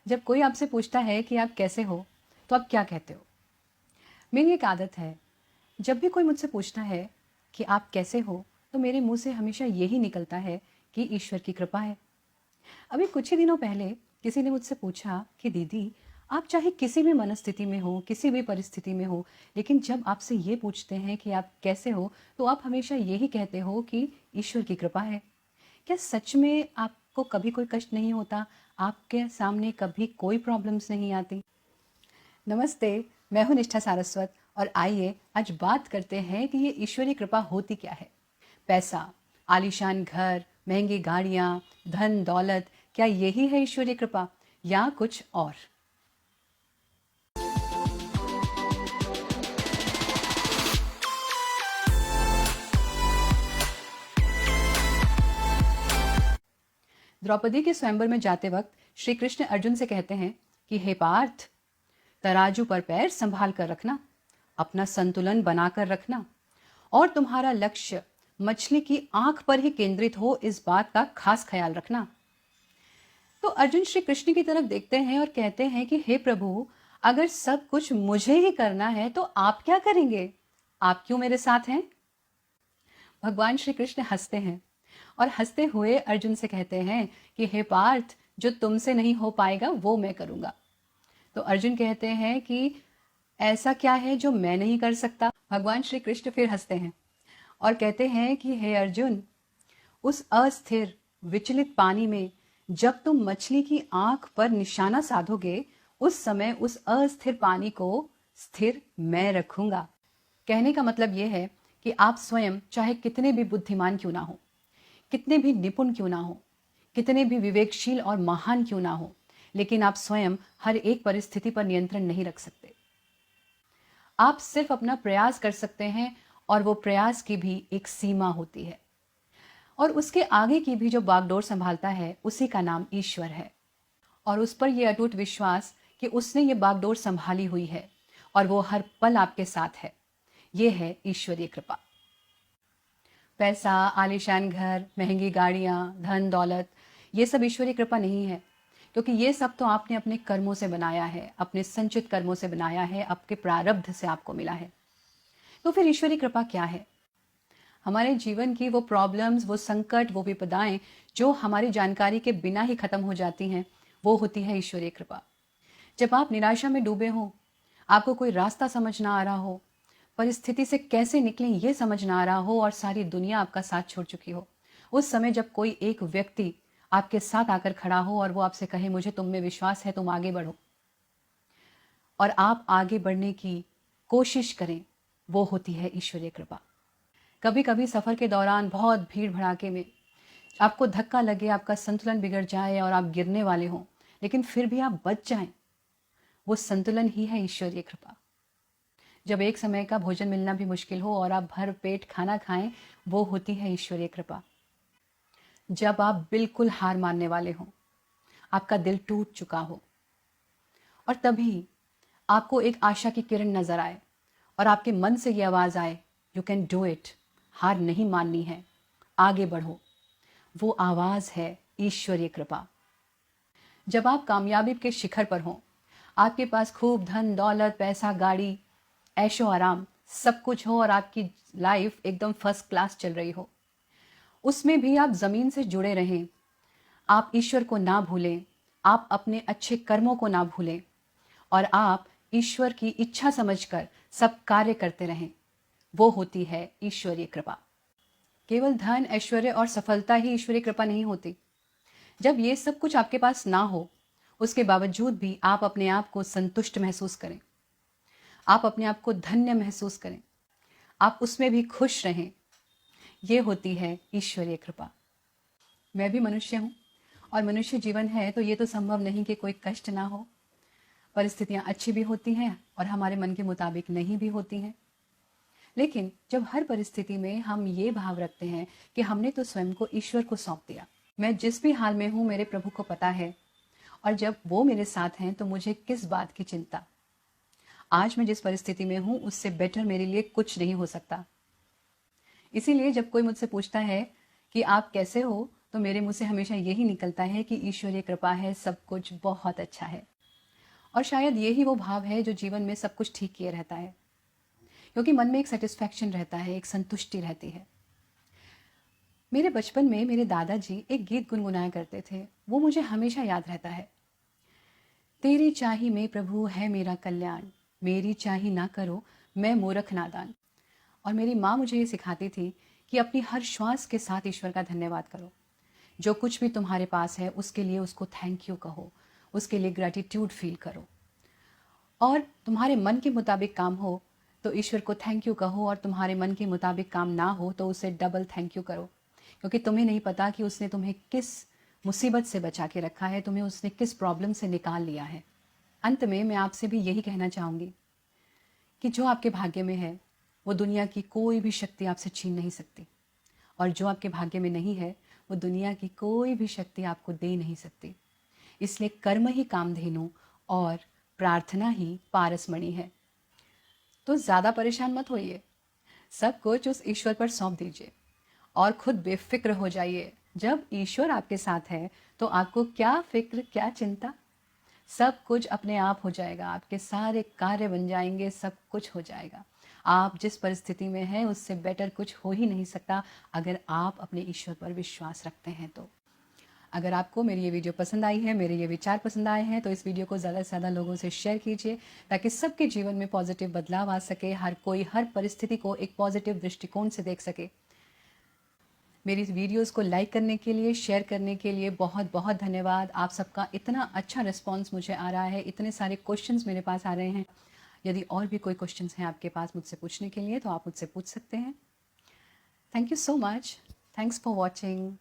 जब कोई आपसे पूछता है कि आप कैसे हो, तो आप क्या कहते हो? मेरी एक आदत है, जब भी कोई मुझसे पूछता है कि आप कैसे हो, तो मेरे मुंह से हमेशा यही निकलता है कि ईश्वर की कृपा है। अभी कुछ ही दिनों पहले किसी ने मुझसे पूछा कि दीदी, आप चाहे किसी भी मनस्थिति में हो, किसी भी परिस्थिति में हो, लेकिन जब आपसे ये पूछते हैं कि आप कैसे हो, तो आप हमेशा यही कहते हो कि ईश्वर की कृपा है। क्या सच में आपको कभी कोई कष्ट नहीं होता? आपके सामने कभी कोई प्रॉब्लम्स नहीं आती? नमस्ते, मैं हूँ निष्ठा सारस्वत और आइए आज बात करते हैं कि ये ईश्वरीय कृपा होती क्या है। पैसा, आलीशान घर, महंगी गाड़ियाँ, धन दौलत, क्या यही है ईश्वरीय कृपा या कुछ और? द्रौपदी के स्वयंवर में जाते वक्त श्री कृष्ण अर्जुन से कहते हैं कि हे पार्थ, तराजू पर पैर संभाल कर रखना, अपना संतुलन बनाकर रखना और तुम्हारा लक्ष्य मछली की आंख पर ही केंद्रित हो, इस बात का खास ख्याल रखना। तो अर्जुन श्री कृष्ण की तरफ देखते हैं और कहते हैं कि हे प्रभु, अगर सब कुछ मुझे ही करना है तो आप क्या करेंगे? आप क्यों मेरे साथ हैं? भगवान श्री कृष्ण हंसते हैं और हंसते हुए अर्जुन से कहते हैं कि हे पार्थ, जो तुमसे नहीं हो पाएगा वो मैं करूंगा। तो अर्जुन कहते हैं कि ऐसा क्या है जो मैं नहीं कर सकता? भगवान श्री कृष्ण फिर हंसते हैं और कहते हैं कि हे अर्जुन, उस अस्थिर विचलित पानी में जब तुम मछली की आंख पर निशाना साधोगे, उस समय उस अस्थिर पानी को स्थिर मैं रखूंगा। कहने का मतलब यह है कि आप स्वयं चाहे कितने भी बुद्धिमान क्यों ना हो, कितने भी निपुण क्यों ना हो, कितने भी विवेकशील और महान क्यों ना हो, लेकिन आप स्वयं हर एक परिस्थिति पर नियंत्रण नहीं रख सकते। आप सिर्फ अपना प्रयास कर सकते हैं और वो प्रयास की भी एक सीमा होती है और उसके आगे की भी जो बागडोर संभालता है उसी का नाम ईश्वर है। और उस पर यह अटूट विश्वास कि उसने ये बागडोर संभाली हुई है और वो हर पल आपके साथ है, ये है ईश्वरीय कृपा। पैसा, आलीशान घर, महंगी गाड़ियाँ, धन दौलत, ये सब ईश्वरीय कृपा नहीं है, क्योंकि ये सब तो आपने अपने कर्मों से बनाया है, अपने संचित कर्मों से बनाया है, आपके प्रारब्ध से आपको मिला है। तो फिर ईश्वरीय कृपा क्या है? हमारे जीवन की वो प्रॉब्लम्स, वो संकट, वो विपदाएं जो हमारी जानकारी के बिना ही खत्म हो जाती हैं, वो होती है ईश्वरीय कृपा। जब आप निराशा में डूबे हो, आपको कोई रास्ता समझ ना आ रहा हो, परिस्थिति से कैसे निकलें ये समझ ना आ रहा हो और सारी दुनिया आपका साथ छोड़ चुकी हो, उस समय जब कोई एक व्यक्ति आपके साथ आकर खड़ा हो और वो आपसे कहे मुझे तुम में विश्वास है, तुम आगे बढ़ो, और आप आगे बढ़ने की कोशिश करें, वो होती है ईश्वरीय कृपा। कभी कभी सफ़र के दौरान बहुत भीड़ भड़ाके में आपको धक्का लगे, आपका संतुलन बिगड़ जाए और आप गिरने वाले हों, लेकिन फिर भी आप बच जाएं, वो संतुलन ही है ईश्वरीय कृपा। जब एक समय का भोजन मिलना भी मुश्किल हो और आप भर पेट खाना खाएं, वो होती है ईश्वरीय कृपा। जब आप बिल्कुल हार मानने वाले हों, आपका दिल टूट चुका हो और तभी आपको एक आशा की किरण नजर आए और आपके मन से ये आवाज आए, यू कैन डू इट, हार नहीं माननी है, आगे बढ़ो, वो आवाज है ईश्वरीय कृपा। जब आप कामयाबी के शिखर पर हों, आपके पास खूब धन दौलत, पैसा, गाड़ी, ऐशो आराम सब कुछ हो और आपकी लाइफ एकदम फर्स्ट क्लास चल रही हो, उसमें भी आप जमीन से जुड़े रहें, आप ईश्वर को ना भूलें, आप अपने अच्छे कर्मों को ना भूलें और आप ईश्वर की इच्छा समझकर सब कार्य करते रहें, वो होती है ईश्वरीय कृपा। केवल धन, ऐश्वर्य और सफलता ही ईश्वरीय कृपा नहीं होती। जब ये सब कुछ आपके पास ना हो, उसके बावजूद भी आप अपने आप को संतुष्ट महसूस करें, आप अपने आप को धन्य महसूस करें, आप उसमें भी खुश रहें, ये होती है ईश्वरीय कृपा। मैं भी मनुष्य हूँ और मनुष्य जीवन है तो ये तो संभव नहीं कि कोई कष्ट ना हो। परिस्थितियाँ अच्छी भी होती हैं और हमारे मन के मुताबिक नहीं भी होती हैं, लेकिन जब हर परिस्थिति में हम ये भाव रखते हैं कि हमने तो स्वयं को ईश्वर को सौंप दिया, मैं जिस भी हाल में हूँ मेरे प्रभु को पता है और जब वो मेरे साथ हैं तो मुझे किस बात की चिंता। आज मैं जिस परिस्थिति में हूँ उससे बेटर मेरे लिए कुछ नहीं हो सकता। इसीलिए जब कोई मुझसे पूछता है कि आप कैसे हो, तो मेरे मुंह से हमेशा यही निकलता है कि ईश्वरीय कृपा है, सब कुछ बहुत अच्छा है। और शायद यही वो भाव है जो जीवन में सब कुछ ठीक किए रहता है, क्योंकि मन में एक सेटिस्फैक्शन रहता है, एक संतुष्टि रहती है। मेरे बचपन में मेरे दादाजी एक गीत गुनगुनाया करते थे, वो मुझे हमेशा याद रहता है। तेरी चाही में प्रभु है मेरा कल्याण, मेरी चाही ना करो मैं मूर्ख नादान। और मेरी माँ मुझे ये सिखाती थी कि अपनी हर श्वास के साथ ईश्वर का धन्यवाद करो। जो कुछ भी तुम्हारे पास है उसके लिए उसको थैंक यू कहो, उसके लिए ग्रैटिट्यूड फील करो। और तुम्हारे मन के मुताबिक काम हो तो ईश्वर को थैंक यू कहो, और तुम्हारे मन के मुताबिक काम ना हो तो उसे डबल थैंक यू करो, क्योंकि तुम्हें नहीं पता कि उसने तुम्हें किस मुसीबत से बचा के रखा है, तुम्हें उसने किस प्रॉब्लम से निकाल लिया है। अंत में मैं आपसे भी यही कहना चाहूँगी कि जो आपके भाग्य में है वो दुनिया की कोई भी शक्ति आपसे छीन नहीं सकती, और जो आपके भाग्य में नहीं है वो दुनिया की कोई भी शक्ति आपको दे नहीं सकती। इसलिए कर्म ही कामधेनु और प्रार्थना ही पारसमणि है। तो ज़्यादा परेशान मत होइए, सब कुछ उस ईश्वर पर सौंप दीजिए और खुद बेफिक्र हो जाइए। जब ईश्वर आपके साथ है तो आपको क्या फिक्र, क्या चिंता, सब कुछ अपने आप हो जाएगा, आपके सारे कार्य बन जाएंगे, सब कुछ हो जाएगा। आप जिस परिस्थिति में हैं उससे बेटर कुछ हो ही नहीं सकता अगर आप अपने ईश्वर पर विश्वास रखते हैं तो। अगर आपको मेरी ये वीडियो पसंद आई है, मेरे ये विचार पसंद आए हैं, तो इस वीडियो को ज़्यादा से ज़्यादा लोगों से शेयर कीजिए ताकि सबके जीवन में पॉजिटिव बदलाव आ सके, हर कोई हर परिस्थिति को एक पॉजिटिव दृष्टिकोण से देख सके। मेरी वीडियोस को लाइक करने के लिए, शेयर करने के लिए बहुत बहुत धन्यवाद। आप सबका इतना अच्छा रिस्पांस मुझे आ रहा है, इतने सारे क्वेश्चंस मेरे पास आ रहे हैं। यदि और भी कोई क्वेश्चंस हैं आपके पास मुझसे पूछने के लिए तो आप मुझसे पूछ सकते हैं। Thank you so much. Thanks for watching.